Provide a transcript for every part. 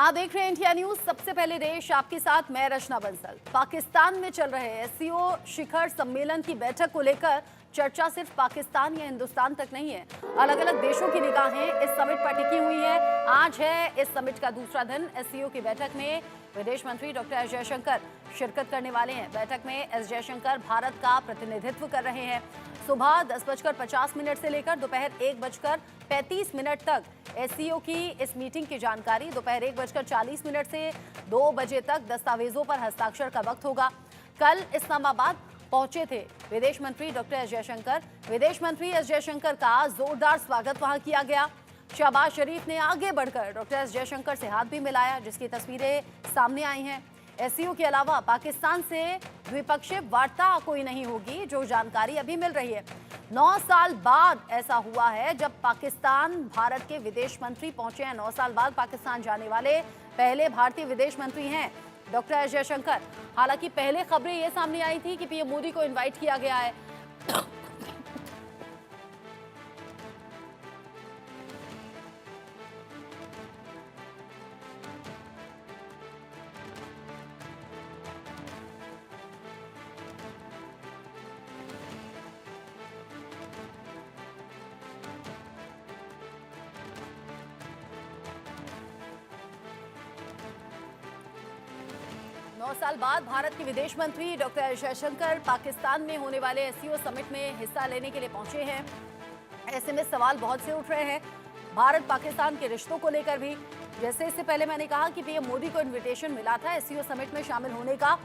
आप देख रहे हैं इंडिया न्यूज। सबसे पहले देश आपके साथ मैं रचना बंसल। पाकिस्तान में चल रहे एससीओ शिखर सम्मेलन की बैठक को लेकर चर्चा सिर्फ पाकिस्तान या हिंदुस्तान तक नहीं है, अलग अलग देशों की निगाहें इस समिट पर टिकी हुई है। आज है इस समिट का दूसरा दिन। एससीओ की बैठक में विदेश मंत्री डॉक्टर एस जयशंकर शिरकत करने वाले हैं। बैठक में एस जयशंकर भारत का प्रतिनिधित्व कर रहे हैं। सुबह 10:50 से लेकर दोपहर 1:35 तक एससीओ की इस मीटिंग की जानकारी। दोपहर 1:40 से 2 बजे तक दस्तावेजों पर हस्ताक्षर का वक्त होगा। कल इस्लामाबाद पहुंचे थे विदेश मंत्री डॉक्टर एस जयशंकर। विदेश मंत्री एस जयशंकर का जोरदार स्वागत वहां किया गया। शहबाज शरीफ ने आगे बढ़कर डॉक्टर एस जयशंकर से हाथ भी मिलाया, जिसकी तस्वीरें सामने आई हैं। एससीओ के अलावा पाकिस्तान से द्विपक्षीय वार्ता कोई नहीं होगी, जो जानकारी अभी मिल रही है। 9 साल बाद ऐसा हुआ है जब पाकिस्तान भारत के विदेश मंत्री पहुंचे हैं। 9 साल बाद पाकिस्तान जाने वाले पहले भारतीय विदेश मंत्री हैं डॉक्टर एस जयशंकर। हालांकि पहले खबरें ये सामने आई थी कि पीएम मोदी को इनवाइट किया गया है। 9 साल बाद भारत के विदेश मंत्री डॉक्टर एस जयशंकर पाकिस्तान में होने वाले एससीओ समिट में हिस्सा लेने के लिए पहुंचे हैं। ऐसे में सवाल बहुत से उठ रहे हैं भारत पाकिस्तान के रिश्तों को लेकर भी। जैसे इससे पहले मैंने कहा कि पीएम मोदी को इनविटेशन मिला था एससीओ समिट में शामिल होने का,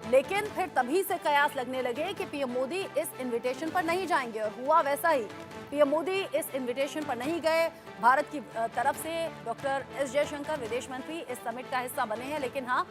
लेकिन फिर तभी से कयास लगने लगे कि पीएम मोदी इस इनविटेशन पर नहीं जाएंगे, और हुआ वैसा ही। पीएम मोदी इस इनविटेशन पर नहीं गए। भारत की तरफ से डॉक्टर एस जयशंकर विदेश मंत्री इस समिट का हिस्सा बने हैं, लेकिन हाँ,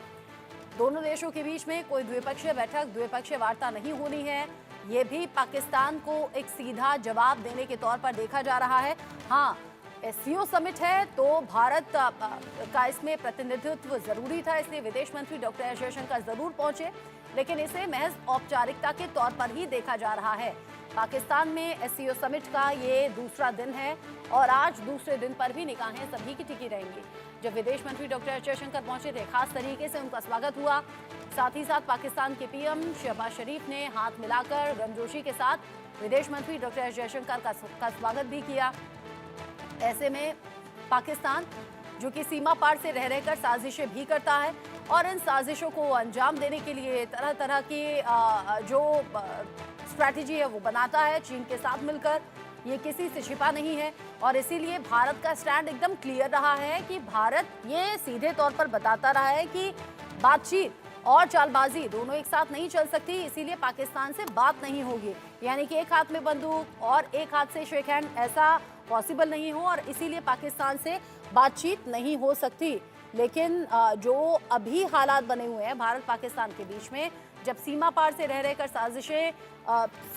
दोनों देशों के बीच में कोई द्विपक्षीय बैठक, द्विपक्षीय वार्ता नहीं होनी है। ये भी पाकिस्तान को एक सीधा जवाब देने के तौर पर देखा जा रहा है। हाँ, एससीओ समिट है तो भारत का इसमें प्रतिनिधित्व जरूरी था, इसलिए विदेश मंत्री डॉक्टर एस जयशंकर जरूर पहुंचे, लेकिन इसे महज औपचारिकता के तौर पर ही देखा जा रहा है। पाकिस्तान में एससीओ समिट का ये दूसरा दिन है और आज दूसरे दिन पर भी निगाहें सभी की टिकी रहेंगी। जब विदेश मंत्री डॉक्टर एस जयशंकर पहुंचे थे, खास तरीके से उनका स्वागत हुआ। साथ ही साथ पाकिस्तान के पीएम शहबाज शरीफ ने हाथ मिलाकर गर्मजोशी के साथ विदेश मंत्री डॉक्टर एस जयशंकर का स्वागत भी किया। ऐसे में पाकिस्तान, जो कि सीमा पार से रह रहकर साजिशें भी करता है और इन साजिशों को अंजाम देने के लिए तरह तरह की जो स्ट्रैटेजी है वो बनाता है चीन के साथ मिलकर, ये किसी से छिपा नहीं है। और इसीलिए भारत का स्टैंड एकदम क्लियर रहा है कि भारत ये सीधे तौर पर बताता रहा है कि बातचीत और चालबाजी दोनों एक साथ नहीं चल सकती, इसीलिए पाकिस्तान से बात नहीं होगी। यानी कि एक हाथ में बंदूक और एक हाथ से शेक हैंड, ऐसा पॉसिबल नहीं हो, और इसीलिए पाकिस्तान से बातचीत नहीं हो सकती। लेकिन जो अभी हालात बने हुए हैं भारत पाकिस्तान के बीच में, जब सीमा पार से रह रहकर साजिशें,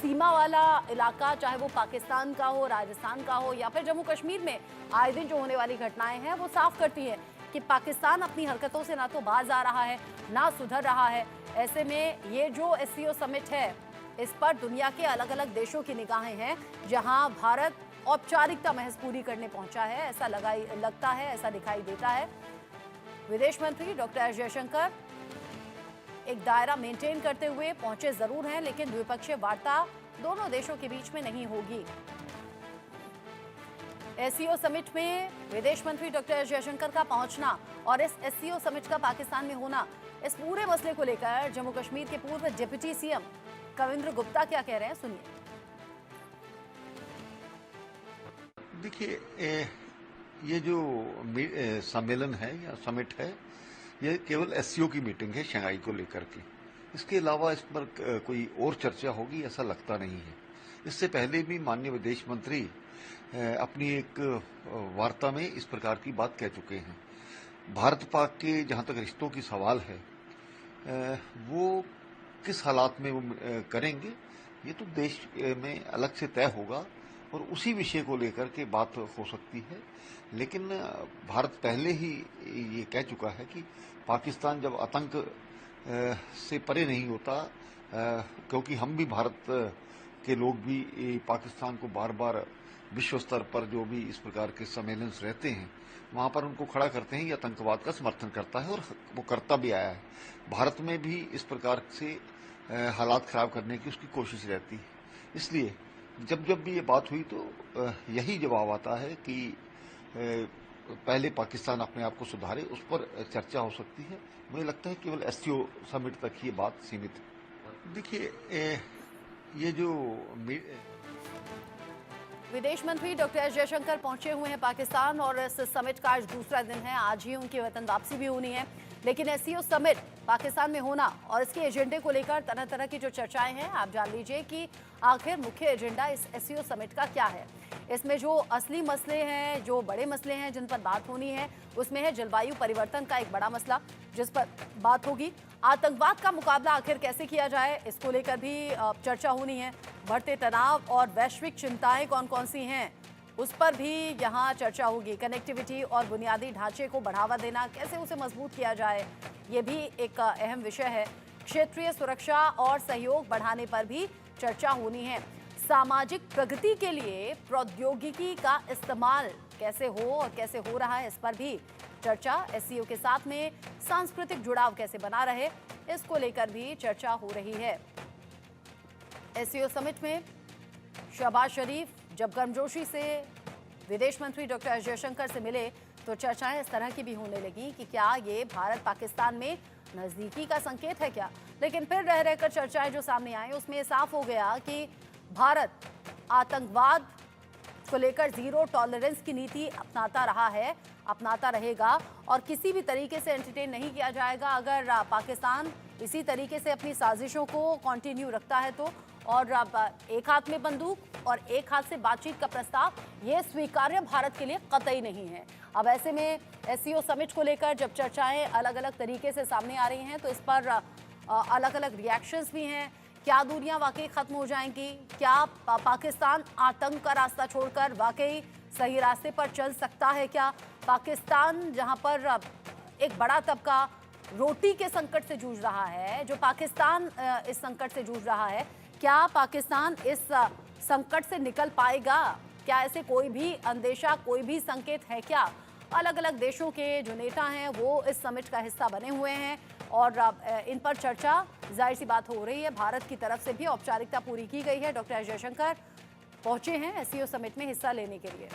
सीमा वाला इलाका चाहे वो पाकिस्तान का हो, राजस्थान का हो या फिर जम्मू कश्मीर में आए दिन जो होने वाली घटनाएं हैं वो साफ करती है कि पाकिस्तान अपनी हरकतों से ना तो बाज आ रहा है ना सुधर रहा है। ऐसे में ये जो एससीओ समिट है, इस पर दुनिया के अलग अलग देशों की निगाहें हैं, जहां भारत औपचारिकता महज पूरी करने पहुंचा है, ऐसा लगता है, ऐसा दिखाई देता है। विदेश मंत्री डॉक्टर एस जयशंकर एक दायरा मेंटेन करते हुए पहुंचे जरूर हैं, लेकिन द्विपक्षीय वार्ता दोनों देशों के बीच में नहीं होगी। एससीओ समिट में विदेश मंत्री डॉक्टर एस जयशंकर का पहुंचना और इस एससीओ समिट का पाकिस्तान में होना, इस पूरे मसले को लेकर जम्मू कश्मीर के पूर्व डिप्टी सीएम कविंद्र गुप्ता क्या कह रहे हैं, सुनिए। देखिए, ये जो सम्मेलन है या समिट है, ये केवल एससीओ की मीटिंग है शंघाई को लेकर के। इसके अलावा इस पर कोई और चर्चा होगी ऐसा लगता नहीं है। इससे पहले भी माननीय विदेश मंत्री अपनी एक वार्ता में इस प्रकार की बात कह चुके हैं। भारत पाक के जहां तक रिश्तों की सवाल है, वो किस हालात में वो करेंगे, ये तो देश में अलग से तय होगा और उसी विषय को लेकर के बात हो सकती है। लेकिन भारत पहले ही ये कह चुका है कि पाकिस्तान जब आतंक से परे नहीं होता, क्योंकि हम भी भारत के लोग भी पाकिस्तान को बार बार विश्व स्तर पर जो भी इस प्रकार के सम्मेलन रहते हैं वहां पर उनको खड़ा करते हैं, ये आतंकवाद का समर्थन करता है और वो करता भी आया है। भारत में भी इस प्रकार से हालात खराब करने की उसकी कोशिश रहती है। इसलिए जब जब भी ये बात हुई तो यही जवाब आता है कि पहले पाकिस्तान अपने आप को सुधारे, उस पर चर्चा हो सकती है। मुझे लगता है केवल एससीओ समिट तक ये बात सीमित है। देखिए, ये जो विदेश मंत्री डॉक्टर एस जयशंकर पहुंचे हुए हैं पाकिस्तान और इस समिट का आज दूसरा दिन है। आज ही उनकी वतन वापसी भी होनी है, लेकिन एससीओ समिट पाकिस्तान में होना और इसके एजेंडे को लेकर तरह तरह की जो चर्चाएं हैं, आप जान लीजिए कि आखिर मुख्य एजेंडा इस एससीओ समिट का क्या है। इसमें जो असली मसले हैं, जो बड़े मसले हैं जिन पर बात होनी है, उसमें है जलवायु परिवर्तन का एक बड़ा मसला जिस पर बात होगी। आतंकवाद का मुकाबला आखिर कैसे किया जाए, इसको लेकर भी चर्चा होनी है। बढ़ते तनाव और वैश्विक चिंताएं कौन कौन सी हैं, उस पर भी यहाँ चर्चा होगी। कनेक्टिविटी और बुनियादी ढांचे को बढ़ावा देना, कैसे उसे मजबूत किया जाए, ये भी एक अहम विषय है। क्षेत्रीय सुरक्षा और सहयोग बढ़ाने पर भी चर्चा होनी है। सामाजिक प्रगति के लिए प्रौद्योगिकी का इस्तेमाल कैसे हो और कैसे हो रहा है, इस पर भी चर्चा। एससीओ के साथ में सांस्कृतिक जुड़ाव कैसे बना रहे, इसको लेकर भी चर्चा हो रही है। एससीओ समिट में शहबाज शरीफ जब गर्मजोशी से विदेश मंत्री डॉक्टर एस जयशंकर से मिले तो चर्चाएं इस तरह की भी होने लगी कि क्या ये भारत पाकिस्तान में नजदीकी का संकेत है क्या। लेकिन फिर रह रहकर चर्चाएं जो सामने आई, उसमें साफ हो गया कि भारत आतंकवाद को लेकर जीरो टॉलरेंस की नीति अपनाता रहा है, अपनाता रहेगा और किसी भी तरीके से एंटरटेन नहीं किया जाएगा। अगर पाकिस्तान इसी तरीके से अपनी साजिशों को कंटिन्यू रखता है तो, और एक हाथ में बंदूक और एक हाथ से बातचीत का प्रस्ताव, ये स्वीकार्य भारत के लिए कतई नहीं है। अब ऐसे में एससीओ समिट को लेकर जब चर्चाएं अलग अलग तरीके से सामने आ रही हैं तो इस पर अलग अलग रिएक्शंस भी हैं। क्या दूरियां वाकई खत्म हो जाएंगी? क्या पाकिस्तान आतंक का रास्ता छोड़कर वाकई सही रास्ते पर चल सकता है? क्या पाकिस्तान, जहां पर एक बड़ा तबका रोटी के संकट से जूझ रहा है, जो पाकिस्तान इस संकट से जूझ रहा है, क्या पाकिस्तान इस संकट से निकल पाएगा? क्या ऐसे कोई भी अंदेशा, कोई भी संकेत है क्या? अलग अलग देशों के जो नेता हैं वो इस समिट का हिस्सा बने हुए हैं और इन पर चर्चा जाहिर सी बात हो रही है। भारत की तरफ से भी औपचारिकता पूरी की गई है। डॉक्टर एस जयशंकर पहुंचे हैं एससीओ समिट में हिस्सा लेने के लिए।